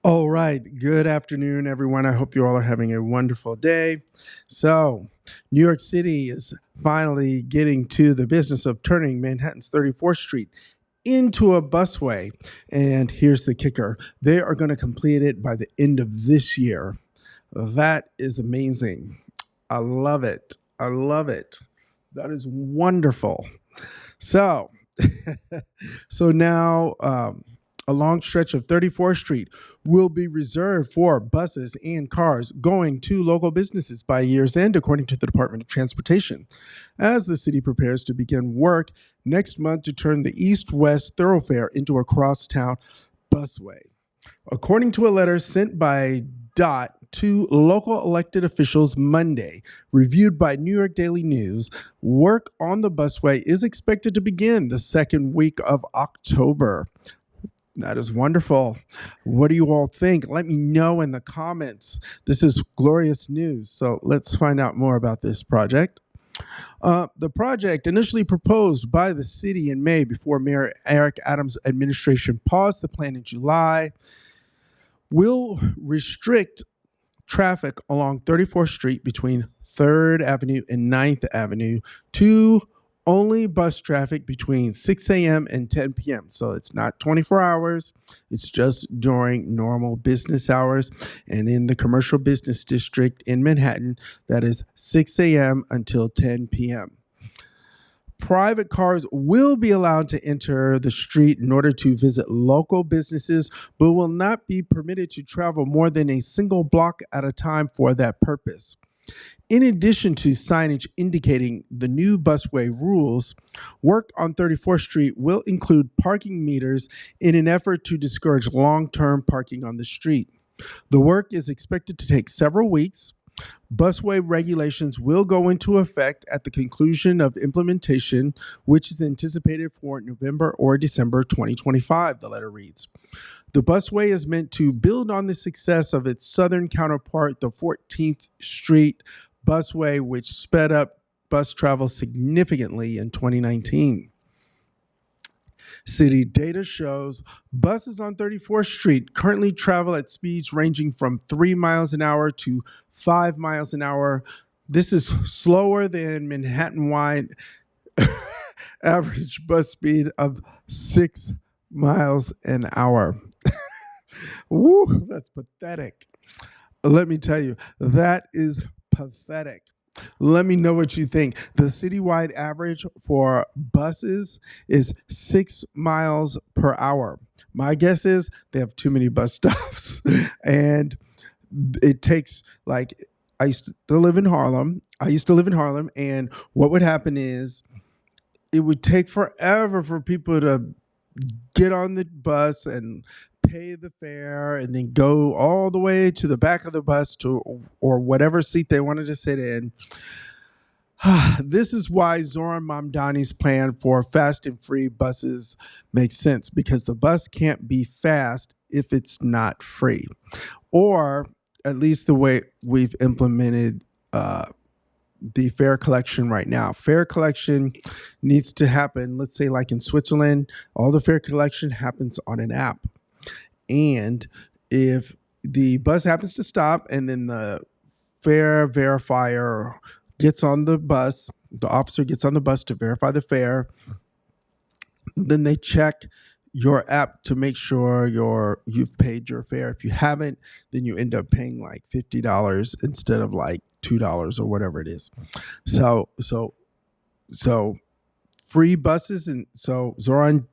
All right. Good afternoon, everyone. I hope you all are having a wonderful day. So, New York City is finally getting to the business of turning Manhattan's 34th Street into a busway. And here's the kicker, they are going to complete it by the end of this year. That is amazing. I love it. I love it. That is wonderful. So, so now a long stretch of 34th Street will be reserved for buses and cars going to local businesses by year's end, according to the Department of Transportation, as the city prepares to begin work next month to turn the east-west thoroughfare into a crosstown busway. According to a letter sent by Dot to local elected officials Monday, reviewed by New York Daily News, work on the busway is expected to begin the second week of October. That is wonderful. What do you all think? Let me know in the comments. This is glorious news. So let's find out more about this project. The project, initially proposed by the city in May before Mayor Eric Adams' administration paused the plan in July, will restrict traffic along 34th Street between 3rd Avenue and 9th Avenue to only bus traffic between 6 a.m. and 10 p.m. So it's not 24 hours. It's just during normal business hours. And in the commercial business district in Manhattan, that is 6 a.m. until 10 p.m. Private cars will be allowed to enter the street in order to visit local businesses, but will not be permitted to travel more than a single block at a time for that purpose. In addition to signage indicating the new busway rules, work on 34th Street will include parking meters in an effort to discourage long-term parking on the street. The work is expected to take several weeks. Busway regulations will go into effect at the conclusion of implementation, which is anticipated for November or December 2025, the letter reads. The busway is meant to build on the success of its southern counterpart, the 14th Street Busway, which sped up bus travel significantly in 2019. City data shows buses on 34th Street currently travel at speeds ranging from 3 miles an hour to 5 miles an hour. This is slower than Manhattan-wide average bus speed of 6 miles an hour. Woo, that's pathetic. Let me tell you, that is pathetic. Let me know what you think. The citywide average for buses is 6 miles per hour. My guess is they have too many bus stops. And it takes, like, I used to live in Harlem. And what would happen is it would take forever for people to get on the bus and pay the fare and then go all the way to the back of the bus to or whatever seat they wanted to sit in. This is why Zoran Mamdani's plan for fast and free buses makes sense, because the bus can't be fast if it's not free, or at least the way we've implemented the fare collection right now. Fare collection needs to happen, let's say like in Switzerland, all the fare collection happens on an app. And if the bus happens to stop and then the fare verifier gets on the bus, the officer gets on the bus to verify the fare, then they check your app to make sure you've paid your fare. If you haven't, then you end up paying like $50 instead of like $2 or whatever it is. So free buses, and so Zoran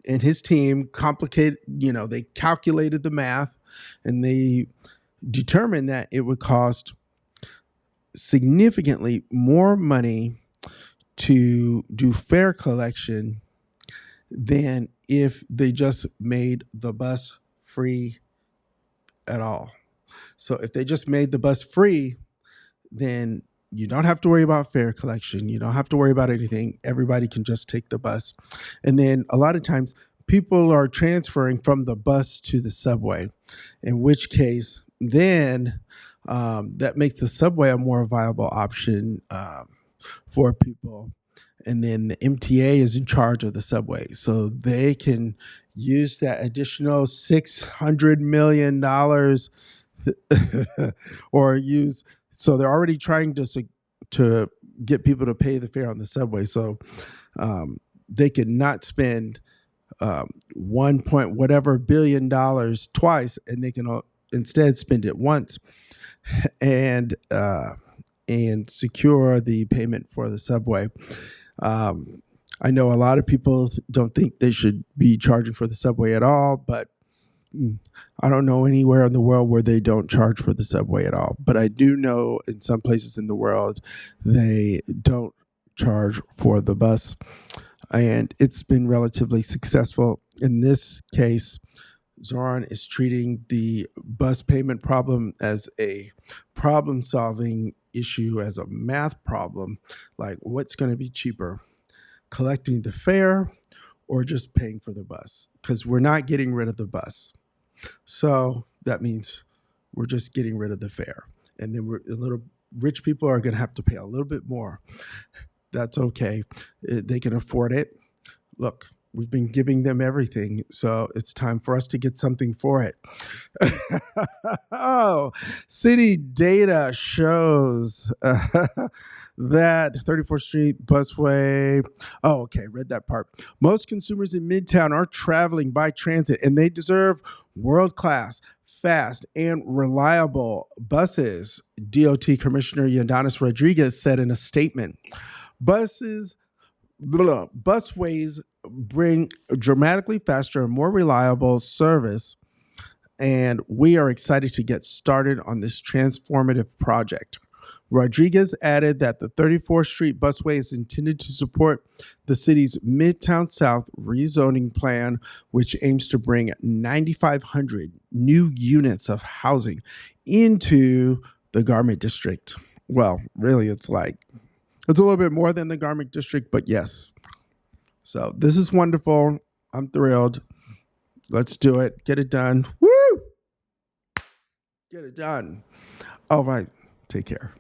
and his team they calculated the math and they determined that it would cost significantly more money to do fare collection than if they just made the bus free at all. So if they just made the bus free, then you don't have to worry about fare collection. You don't have to worry about anything. Everybody can just take the bus. And then a lot of times people are transferring from the bus to the subway, in which case then that makes the subway a more viable option for people. And then the MTA is in charge of the subway, so they can use that additional $600 million or use. So they're already trying to get people to pay the fare on the subway. So they could not spend 1 point whatever billion dollars twice, and they can instead spend it once and secure the payment for the subway. I know a lot of people don't think they should be charging for the subway at all, but I don't know anywhere in the world where they don't charge for the subway at all. But I do know in some places in the world they don't charge for the bus, and it's been relatively successful. In this case, Zoran is treating the bus payment problem as a problem-solving issue, as a math problem, like what's going to be cheaper, collecting the fare or just paying for the bus, because we're not getting rid of the bus. So that means we're just getting rid of the fare. And then rich people are going to have to pay a little bit more. That's okay. They can afford it. Look, we've been giving them everything, so it's time for us to get something for it. Oh, city data shows that 34th Street Busway. Oh, okay, read that part. Most consumers in Midtown are traveling by transit, and they deserve world-class, fast, and reliable buses, DOT Commissioner Yondanis Rodriguez said in a statement. Busways bring dramatically faster and more reliable service, and we are excited to get started on this transformative project. Rodriguez added that the 34th Street Busway is intended to support the city's Midtown South rezoning plan, which aims to bring 9,500 new units of housing into the Garment District. Well, really, it's a little bit more than the Garment District, but yes. So this is wonderful. I'm thrilled. Let's do it. Get it done. Woo! Get it done. All right. Take care.